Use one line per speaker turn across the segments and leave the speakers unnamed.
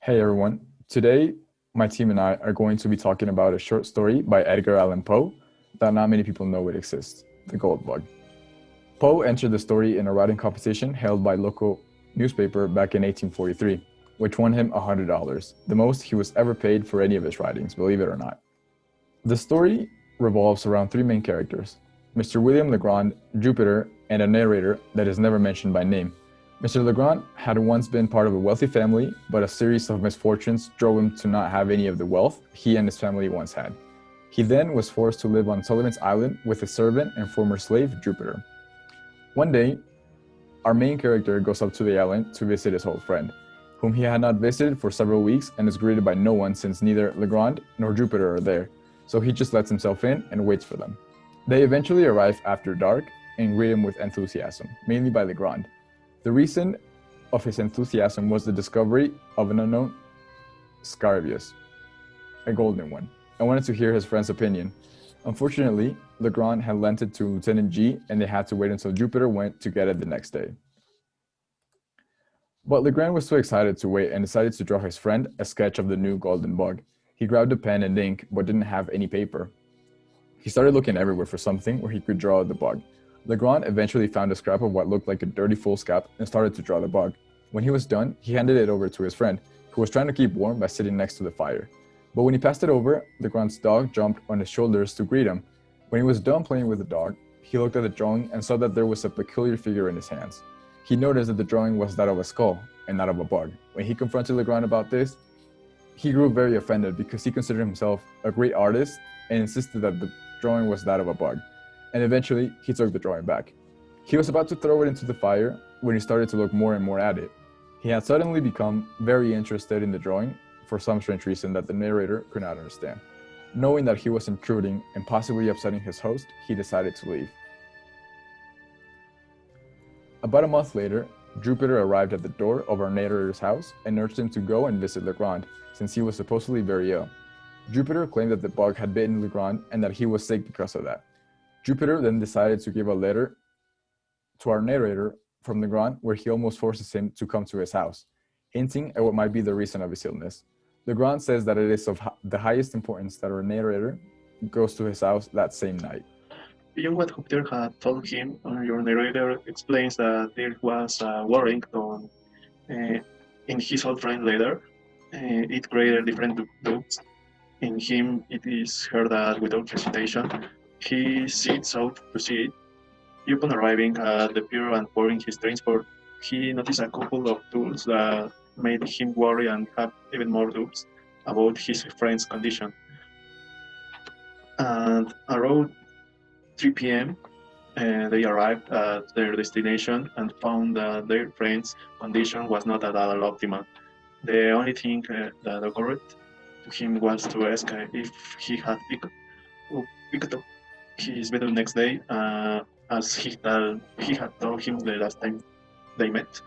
Hey everyone. Today, my team and I are going to be talking about a short story by Edgar Allan Poe that not many people know it exists, The Gold Bug. Poe entered the story in a writing competition held by local newspaper back in 1843, which won him $100, the most he was ever paid for any of his writings, believe it or not. The story revolves around three main characters: Mr. William Legrand, Jupiter, and a narrator that is never mentioned by name. Mr. Legrand had once been part of a wealthy family, but a series of misfortunes drove him to not have any of the wealth he and his family once had. He then was forced to live on Sullivan's Island with his servant and former slave, Jupiter. One day, our main character goes up to the island to visit his old friend, whom he had not visited for several weeks and is greeted by no one since neither Legrand nor Jupiter are there, so he just lets himself in and waits for them. They eventually arrive after dark and greet him with enthusiasm, mainly by Legrand. The reason of his enthusiasm was the discovery of an unknown Scarabaeus, a golden one. I wanted to hear his friend's opinion. Unfortunately, Legrand had lent it to Lieutenant G, and they had to wait until Jupiter went to get it the next day. But Legrand was too excited to wait and decided to draw his friend a sketch of the new golden bug. He grabbed a pen and ink, but didn't have any paper. He started looking everywhere for something where he could draw the bug. Legrand eventually found a scrap of what looked like a dirty foolscap and started to draw the bug. When he was done, he handed it over to his friend, who was trying to keep warm by sitting next to the fire. But when he passed it over, Legrand's dog jumped on his shoulders to greet him. When he was done playing with the dog, he looked at the drawing and saw that there was a peculiar figure in his hands. He noticed that the drawing was that of a skull and not of a bug. When he confronted Legrand about this, he grew very offended because he considered himself a great artist and insisted that the drawing was that of a bug. And eventually, he took the drawing back. He was about to throw it into the fire when he started to look more and more at it. He had suddenly become very interested in the drawing for some strange reason that the narrator could not understand. Knowing that he was intruding and possibly upsetting his host, he decided to leave. About a month later, Jupiter arrived at the door of our narrator's house and urged him to go and visit Legrand, since he was supposedly very ill. Jupiter claimed that the bug had bitten Legrand and that he was sick because of that. Jupiter then decided to give a letter to our narrator from Legrand, where he almost forces him to come to his house, hinting at what might be the reason of his illness. Legrand says that it is of the highest importance that our narrator goes to his house that same night.
Beyond what Jupiter had told him, your narrator explains that there was a warring uh, in his old friend letter. It created different doubts. In him, it is heard that without hesitation, he sets out to see it. Upon arriving at the pier and boarding his transport, he noticed a couple of tools that made him worry and have even more doubts about his friend's condition. And around 3 p.m., they arrived at their destination and found that their friend's condition was not at all optimal. The only thing that occurred to him was to ask if he had picked up his bed the next day, as he had told him the last time they met.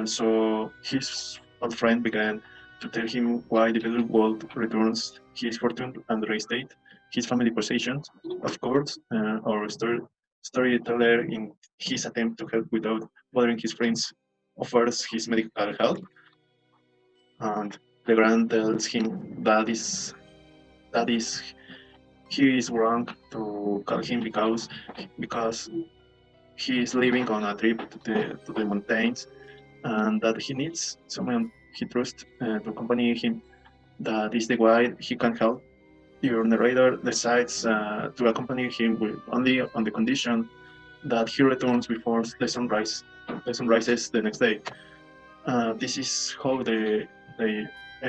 So his old friend began to tell him why the little world returns his fortune and real estate, his family possessions. Of course, our storyteller, in his attempt to help without bothering his friends, offers his medical help, and Legrand tells him that is he is wrong to call him because he is living on a trip to the mountains, and that he needs someone he trusts to accompany him. That is the why he can help. Your narrator decides to accompany him with only on the condition that he returns before the sun rises the next day. This is how they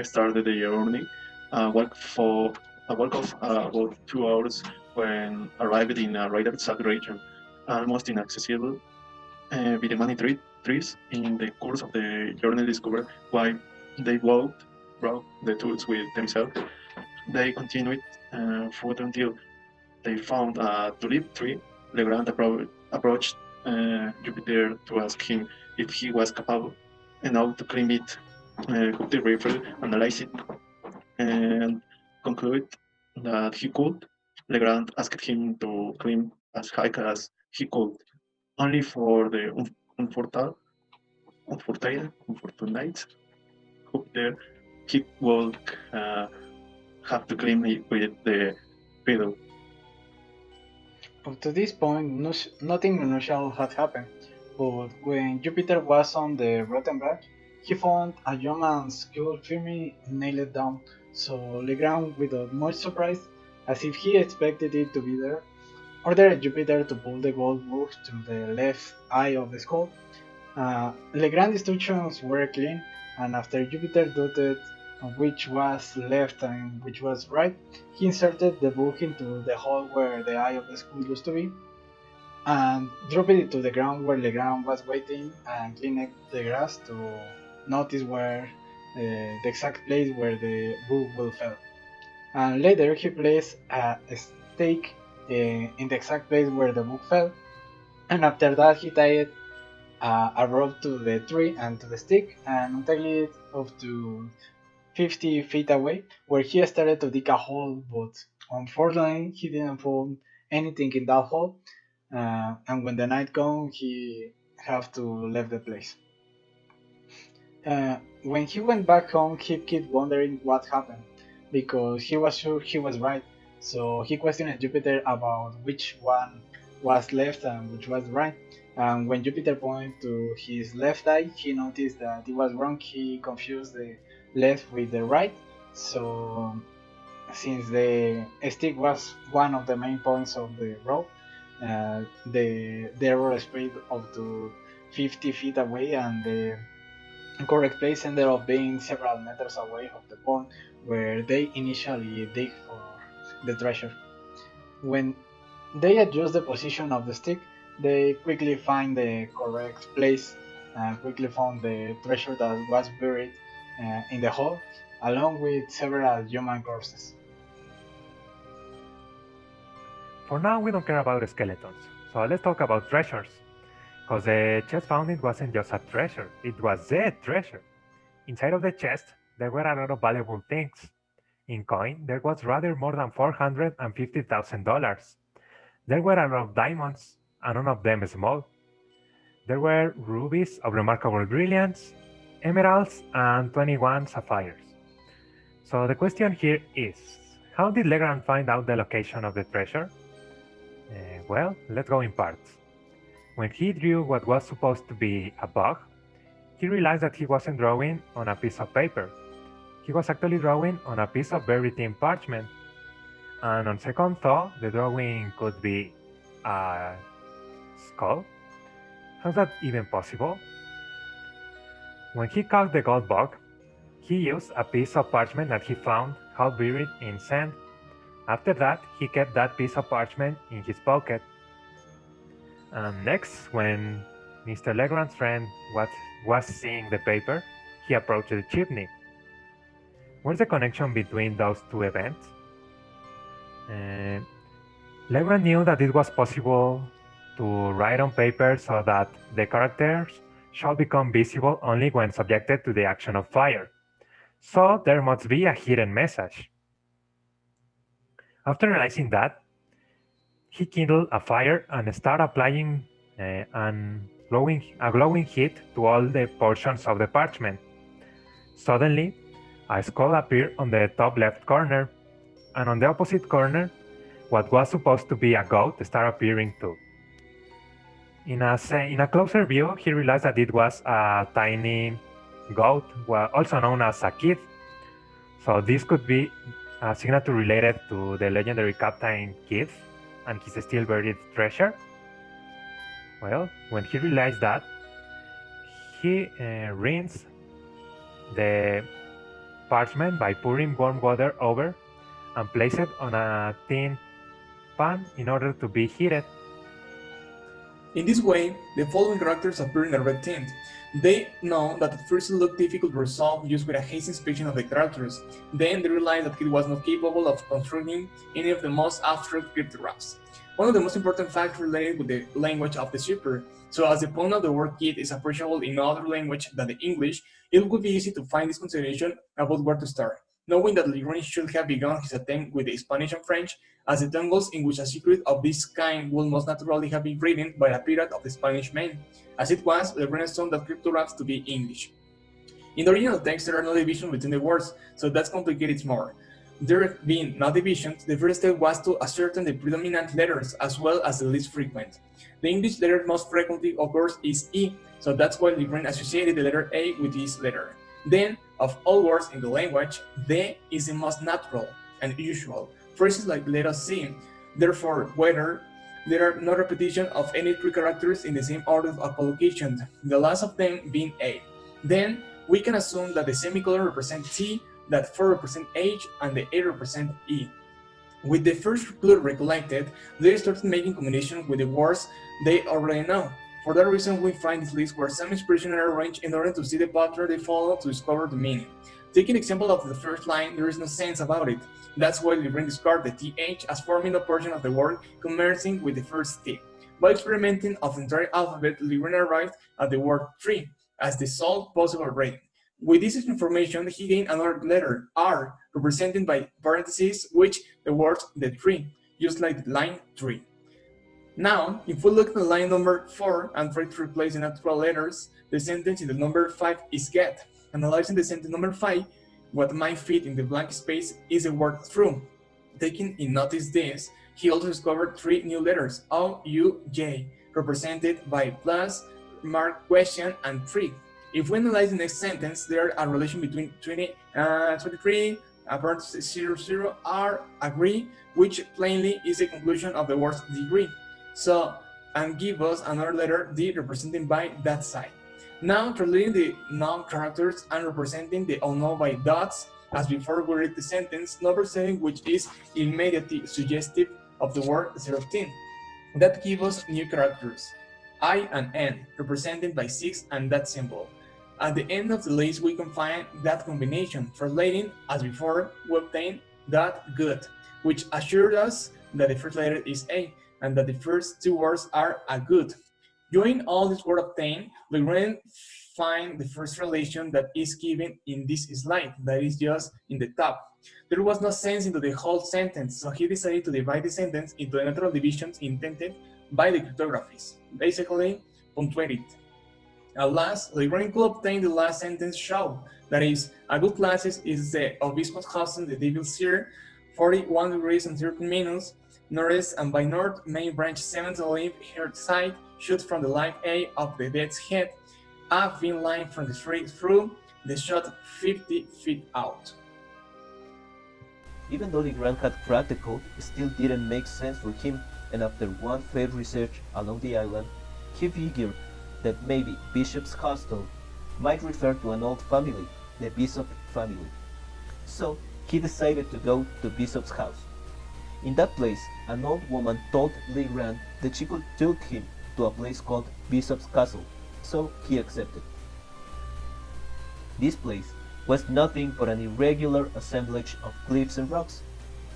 started the journey. Walk for a walk of about 2 hours when arrived in a rather sad region, almost inaccessible with the many trees. In the course of the journey, discovered why they brought the tools with themselves. They continued foot until they found a tulip tree. Legrand approached Jupiter to ask him if he was capable enough to climb it, cook the rifle, analyze it, and concluded that he could. Legrand asked him to climb as high as he could, only for the unfortunate Jupiter, he would have to clean it with the fiddle.
Up to this point, nothing unusual had happened, but when Jupiter was on the rotten branch, he found a young man's skull firmly nailed down, so Legrand, without much surprise, as if he expected it to be there, ordered Jupiter to pull the gold book through the left eye of the skull. Legrand's instructions were clean, and after Jupiter doubted which was left and which was right, he inserted the book into the hole where the eye of the skull used to be, and dropped it to the ground where Legrand was waiting and cleaned the grass to notice where the exact place where the book will fall. And later he placed a stake in the exact place where the book fell, and after that he tied a rope to the tree and to the stick and untied it up to 50 feet away, where he started to dig a hole, but unfortunately he didn't find anything in that hole, and when the night came he had to leave the place. When he went back home, he kept wondering what happened, because he was sure he was right, so he questioned Jupiter about which one was left and which was right. And when Jupiter pointed to his left eye, he noticed that it was wrong. He confused the left with the right. So, since the stick was one of the main points of the rope, the error spread up to 50 feet away, and the correct place ended up being several meters away of the point where they initially dig for the treasure. When they adjust the position of the stick, they quickly find the correct place and quickly found the treasure that was buried in the hole, along with several human corpses.
For now, we don't care about skeletons, so let's talk about treasures. Because the chest found it wasn't just a treasure, it was the treasure. Inside of the chest, there were a lot of valuable things. In coin, there was rather more than $450,000. There were a lot of diamonds, and none of them small. There were rubies of remarkable brilliance, emeralds, and 21 sapphires. So the question here is, how did Legrand find out the location of the treasure? Well, let's go in parts. When he drew what was supposed to be a bug, he realized that he wasn't drawing on a piece of paper. He was actually drawing on a piece of very thin parchment. And on second thought, the drawing could be a skull. How's that even possible? When he caught the gold bug, he used a piece of parchment that he found half buried in sand. After that, he kept that piece of parchment in his pocket. And next, when Mr. Legrand's friend was seeing the paper, he approached the chimney. What's the connection between those two events? Legrand knew that it was possible to write on paper so that the characters shall become visible only when subjected to the action of fire. So there must be a hidden message. After realizing that, he kindled a fire and started applying a glowing heat to all the portions of the parchment. Suddenly, a skull appeared on the top left corner, and on the opposite corner, what was supposed to be a goat started appearing too. In a closer view, he realized that it was a tiny goat, also known as a kid. So this could be a signature related to the legendary Captain Kidd and his still buried treasure. Well, when he realized that, he rinsed the parchment by pouring warm water over and placed it on a tin pan in order to be heated.
In this way, the following characters appear in a red tint. They know that at first it looked difficult to resolve just with a hasty inspection of the characters. Then they realized that he was not capable of constructing any of the most abstract cryptographs. One of the most important facts related with the language of the super. So as the point of the word kid is appreciable in no other language than the English, it would be easy to find this consideration about where to start, knowing that Legrand should have begun his attempt with the Spanish and French, as the tongues in which a secret of this kind would most naturally have been written by a pirate of the Spanish main. As it was, Legrand assumed that cryptographs to be English. In the original text, there are no divisions between the words, so that complicates more. There being no divisions, the first step was to ascertain the predominant letters as well as the least frequent. The English letter most frequently occurs is E, so that's why the brain associated the letter A with this letter. Then, of all words in the language, the is the most natural and usual. Phrases like let us see, therefore, whether, there are no repetition of any three characters in the same order of collocation, the last of them being A. Then, we can assume that the semicolon represents T, that 4 represent H, and the A represent E. With the first clue recollected, they started making combinations with the words they already know. For that reason, we find this list where some expressions are arranged in order to see the pattern they follow to discover the meaning. Taking example of the first line, there is no sense about it. That's why the brain discards the TH as forming a portion of the word commencing with the first T. By experimenting of the entire alphabet, the brain arrived at the word tree as the sole possible rating. With this information, he gained another letter, R, represented by parentheses, which the word the tree, just like the line tree. Now, if we look at the line number 4 and try to replace the natural letters, the sentence in the number 5 is get. Analyzing the sentence number 5, what might fit in the blank space is the word through. Taking in notice this, he also discovered 3 new letters, O, U, J, represented by plus, mark, question, and tree. If we analyze the next sentence, there is a relation between 23, parenthesis 00, are, agree, which plainly is the conclusion of the word's degree. So, and give us another letter D represented by that side. Now, translating the noun characters and representing the unknown by dots, as before we read the sentence, number 7, which is immediately suggestive of the word 13. That gives us new characters, I and N, represented by 6 and that symbol. At the end of the list, we can find that combination, translating, as before, we obtain that good, which assured us that the first letter is A, and that the first 2 words are a good. During all this word obtained, we can find the first relation that is given in this slide, that is just in the top. There was no sense into the whole sentence, so he decided to divide the sentence into the natural divisions intended by the cryptographies, basically punctuated. At last, the brain could obtain the last sentence show, that is, a good classes is the Obispos house in the Devil's Ear, 41 degrees and 13 minutes, northeast and by north, main branch 7th olive here side, shoot from the line A of the dead's head, a thin line from the street through, the shot 50 feet out.
Even though Legrand had cracked the code, it still didn't make sense for him, and after one failed research along the island, he figured that maybe Bishop's Hostel might refer to an old family, the Bishop family. So he decided to go to Bishop's house. In that place, an old woman told Legrand that she could take him to a place called Bishop's Castle, so he accepted. This place was nothing but an irregular assemblage of cliffs and rocks.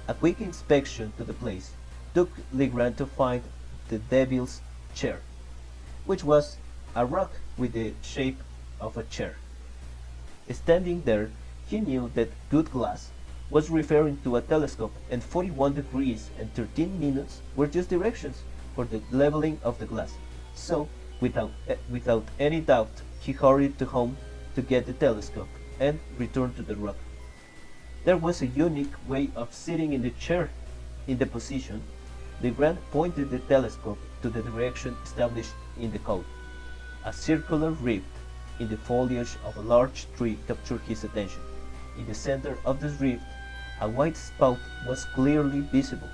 A quick inspection to the place took Legrand to find the Devil's Chair, which was a rock with the shape of a chair. Standing there, he knew that good glass was referring to a telescope, and 41 degrees and 13 minutes were just directions for the leveling of the glass. So, without any doubt, he hurried to home to get the telescope and returned to the rock. There was a unique way of sitting in the chair. In the position, Legrand pointed the telescope to the direction established in the code. A circular rift in the foliage of a large tree captured his attention. In the center of this rift, a white spot was clearly visible.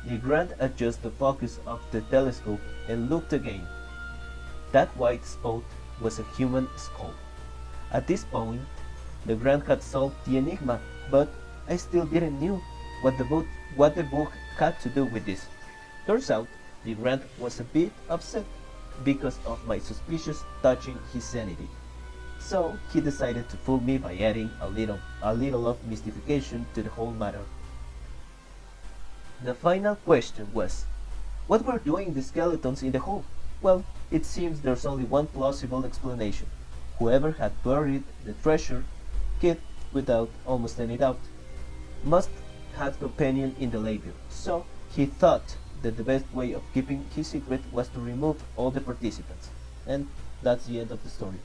Legrand adjusted the focus of the telescope and looked again. That white spot was a human skull. At this point, Legrand had solved the enigma, but I still didn't know what the book had to do with this. Turns out, Legrand was a bit upset because of my suspicions touching his sanity. So he decided to fool me by adding a little of mystification to the whole matter. The final question was, what were doing the skeletons in the hole? Well, it seems there's only one plausible explanation. Whoever had buried the treasure, Kid, without almost any doubt, must have companion in the labor. So he thought that the best way of keeping his secret was to remove all the participants. And that's the end of the story.